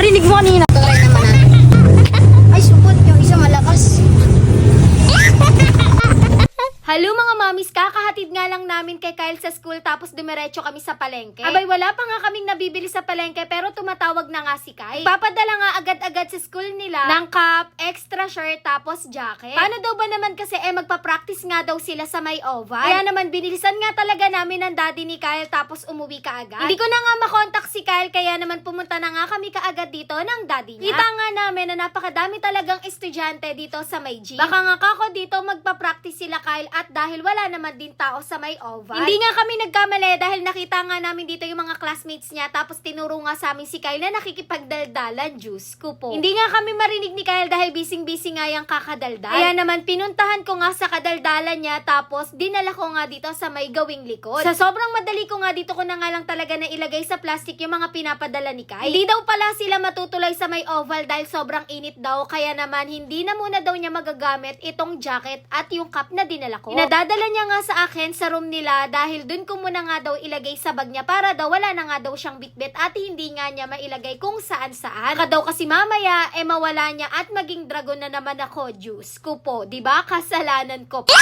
Narinig mo kanina. Try naman natin. Ay, supot. Yung isa malakas. Hello mga mamis, kakahatid nga lang namin kay Kyle sa school tapos dumiretso kami sa palengke. Abay wala pa nga kaming nabibili sa palengke pero tumatawag na nga si Kyle. Papadala nga agad-agad sa school nila ng cap, extra shirt tapos jacket. Paano daw ba naman kasi magpa-practice nga daw sila sa may oval? Kaya naman binilisan nga talaga namin ng daddy ni Kyle tapos umuwi ka agad. Hindi ko na nga makontak si Kyle kaya naman pumunta na nga kami kaagad dito ng daddy niya. Kita nga namin na napakadami talagang estudyante dito sa may gym. Baka nga kako dito magpa-practice sila Kyle at dahil wala naman din tao sa may oval. Hindi nga kami nagkamali dahil nakita nga namin dito yung mga classmates niya tapos tinuro nga sa amin si Kyle na nakikipagdaldalan. Diyos ko po. Hindi nga kami marinig ni Kyle dahil busy-busy nga yung kakadaldal. Kaya naman pinuntahan ko nga sa kadaldalan niya tapos dinala ko nga dito sa may gawing likod. Sa sobrang madali ko nga dito ko na nga lang talaga na ilagay sa plastic yung mga pinapadala ni Kyle. Hindi daw pala sila matutuloy sa may oval dahil sobrang init daw kaya naman hindi na muna daw niya magagamit itong jacket at yung cup na dinala ko. Pinadadala niya nga sa akin sa room nila dahil dun ko muna nga daw ilagay sa bag niya para daw wala na nga daw siyang bitbit at hindi nga niya mailagay kung saan-saan. Baka daw kasi mamaya mawala niya at maging dragon na naman ako. Diyos ko po, diba? Kasalanan ko po.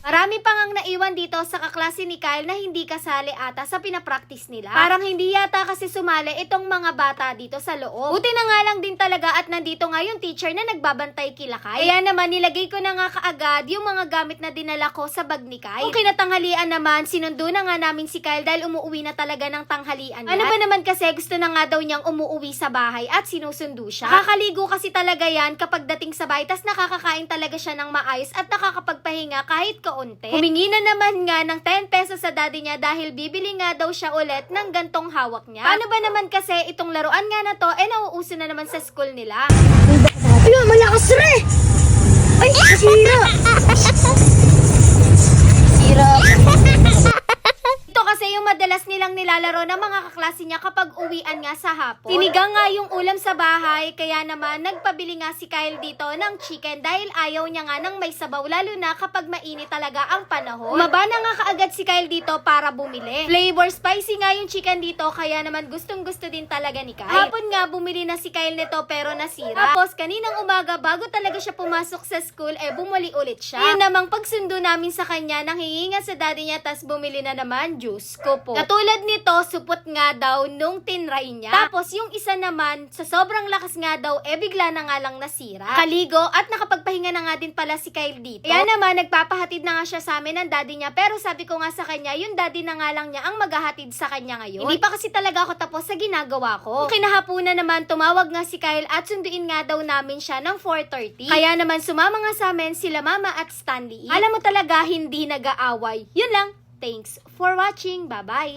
Marami pa ngang naiwan dito sa kaklase ni Kyle na hindi kasali ata sa pinapractice nila. Parang hindi yata kasi sumali itong mga bata dito sa loob. Buti na nga lang din talaga at nandito nga yung teacher na nagbabantay kila Kyle. Kaya naman nilagay ko na nga kaagad yung mga gamit na dinala ko sa bag ni Kyle. Kung kinatanghalian naman, sinundo na nga namin si Kyle dahil umuwi na talaga ng tanghalian. Ano ba naman kasi gusto na nga daw niyang umuwi sa bahay at sinusundo siya. Nakakaligo kasi talaga yan kapag dating sa bahay tas nakakakain talaga siya ng maayos at nakakapagpahinga kahit kaunti. Humingi na naman nga ng 10 pesos sa daddy niya dahil bibili nga daw siya ulit ng gantong hawak niya. Paano ba naman kasi itong laruan nga na to nauuso na naman sa school nila. Ayun, malakas re! Ay, sira! Sira. Ito kasi yung madalas nilang nilalaro ng mga kaklase niya kapag uwian nga sa hapon. Sinigang nga yung ulam sa bahay, kaya naman nagpabili nga si Kyle dito ng chicken dahil ayaw niya nga ng may sabaw lalo na kapag mainit talaga ang panahon. Umaba na nga kaagad si Kyle dito para bumili. Flavor spicy nga yung chicken dito kaya naman gustong gusto din talaga ni Kyle. Hapon nga bumili na si Kyle nito pero nasira. Tapos kaninang umaga bago talaga siya pumasok sa school bumuli ulit siya. Yun namang pagsundo namin sa kanya nang hihinga sa daddy niya tas bumili na naman. Diyos ko po. Katulad nito, supot nga daw nung tinry niya. Tapos yung isa naman, sa sobrang lakas nga daw, bigla na nga lang nasira. Kaligo at nakapagpahinga na nga din pala si Kyle dito. Kaya naman, nagpapahatid na nga siya sa amin ng daddy niya. Pero sabi ko nga sa kanya, yung daddy na nga lang niya ang maghahatid sa kanya ngayon. Hindi pa kasi talaga ako tapos sa ginagawa ko. Kung kinahapunan naman, tumawag nga si Kyle at sunduin nga daw namin siya ng 4:30. Kaya naman, sumama nga sa amin sila mama at Stanley. Alam mo talaga, hindi nag-aaway. Yun lang. Thanks for watching. Bye-bye!